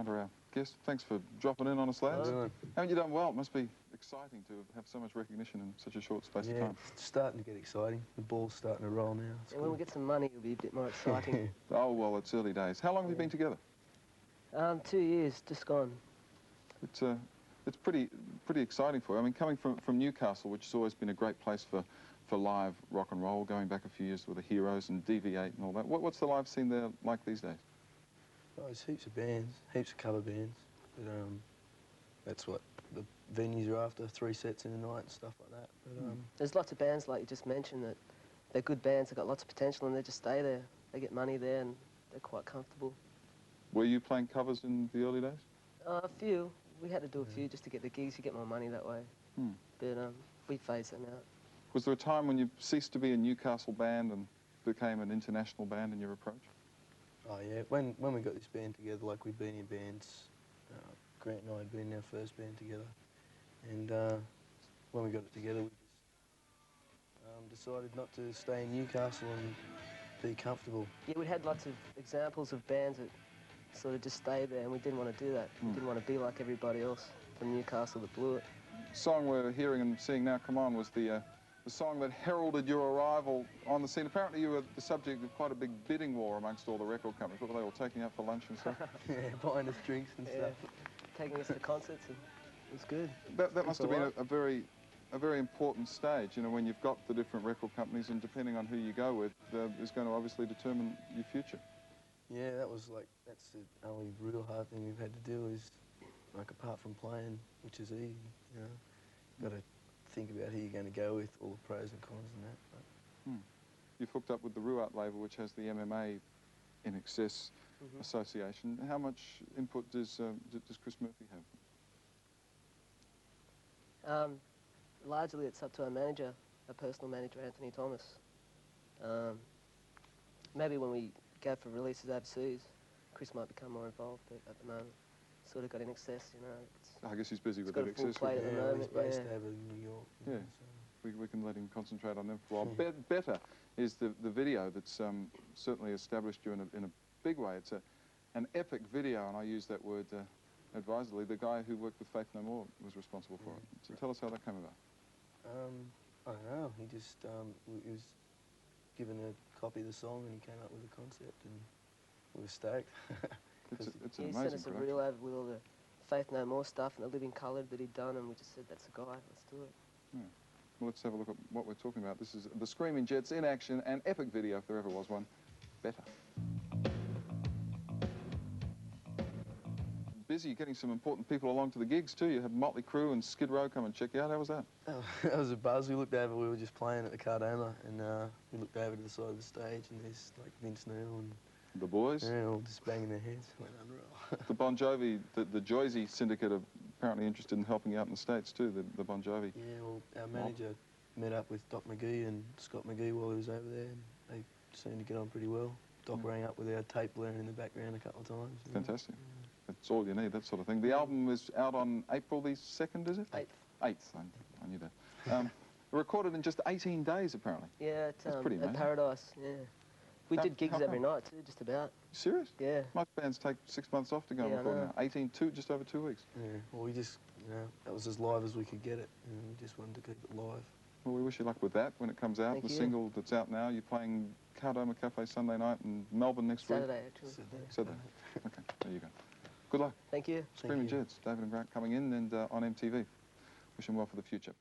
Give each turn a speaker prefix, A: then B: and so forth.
A: front of our guest. Thanks for dropping in on us, lads. Haven't you done well? It must be exciting to have so much recognition in such a short space of time.
B: It's starting to get exciting. The ball's starting to roll now.
C: And when we get some money, it'll be a bit more exciting.
A: Oh, well, it's early days. How long have you been together?
C: 2 years, just gone.
A: It's pretty exciting for you. I mean, coming from Newcastle, which has always been a great place for live rock and roll, going back a few years with the Heroes and DV8 and all that. What's the live scene there like these days?
B: Oh, there's heaps of bands, heaps of cover bands. But, that's what the venues are after, 3 sets in a night and stuff like that. But,
C: there's lots of bands, like you just mentioned, that they're good bands, they've got lots of potential, and they just stay there. They get money there, and they're quite comfortable.
A: Were you playing covers in the early days?
C: A few. We had to do a few just to get the gigs. You get more money that way. But we phased them out.
A: Was there a time when you ceased to be a Newcastle band and became an international band in your approach?
B: Oh, yeah. When we got this band together, like we'd been in bands, Grant and I had been in our first band together. And when we got it together, we just decided not to stay in Newcastle and be comfortable. Yeah,
C: we had lots of examples of bands that sort of just stayed there, and we didn't want to do that. We didn't want to be like everybody else from Newcastle that blew it.
A: The song we're hearing and seeing now, Come On, was the song that heralded your arrival on the scene. Apparently you were the subject of quite a big bidding war amongst all the record companies. What were they all taking out for lunch and stuff?
B: Yeah, buying us drinks and stuff.
C: Taking us to concerts, and it was good.
A: That must have been a very important stage, you know, when you've got the different record companies, and depending on who you go with, is going to obviously determine your future.
B: Yeah, that's the only real hard thing we've had to do is, like, apart from playing, which is easy, you know, got to think about who you're going to go with, all the pros and cons and that. But.
A: You've hooked up with the rooArt label, which has the MMA INXS association. How much input does Chris Murphy have?
C: Largely it's up to our manager, our personal manager, Anthony Thomas. Maybe when we go for releases overseas, Chris might become more involved, but at the moment, sort of got INXS, you know.
A: I guess he's busy with
C: got a full plate at the moment.
B: He's based over in New York.
A: Yeah, so we can let him concentrate on them for a while. Better is the video that's certainly established you in a big way. It's an epic video, and I use that word advisedly. The guy who worked with Faith No More was responsible for it. So tell us how that came about.
B: I don't know. He just he was given a copy of the song, and he came up with a concept, and we were stoked.
A: It's an amazing
C: He sent us a
A: production.
C: reel over with all the Faith No More stuff and the Living Colour that he'd done, and we just said, that's the guy, let's do it.
A: Yeah. Well, let's have a look at what we're talking about. This is the Screaming Jets in action, an epic video, if there ever was one. Better. Busy getting some important people along to the gigs too. You had Motley, Crue and Skid Row come and check you out. How was that?
B: Oh, that was a buzz. We looked over, we were just playing at the Cardoma, and we looked over to the side of the stage, and there's like Vince Neil and
A: the boys?
B: Yeah, all just banging their heads. Went unreal.
A: The Bon Jovi, the Joyzy syndicate are apparently interested in helping you out in the States too, the Bon Jovi.
B: Yeah, well, our manager met up with Doc McGee and Scott McGee while he was over there, and they seemed to get on pretty well. Doc rang up with our tape blaring in the background a couple of times.
A: Fantastic. That's all you need, that sort of thing. The album is out on April the 2nd, is it?
C: 8th.
A: 8th, I knew that. Recorded in just 18 days, apparently.
C: Yeah,
A: that's pretty amazing.
C: At Paradise, yeah. We did gigs every night too, just about.
A: Serious?
C: Yeah.
A: Most bands take 6 months off to go and record now. 18, just over 2 weeks.
B: Yeah, well, we just, you know, that was as live as we could get it, and we just wanted to keep it live.
A: Well, we wish you luck with that when it comes out.
C: Thank
A: the
C: you.
A: Single that's out now. You're playing Cardoma Cafe Sunday night and Melbourne next week.
C: Saturday, actually.
A: Saturday. Okay, there you go. Good luck.
C: Thank you.
A: Screaming Jets, David and Grant coming in and on MTV. Wish them well for the future.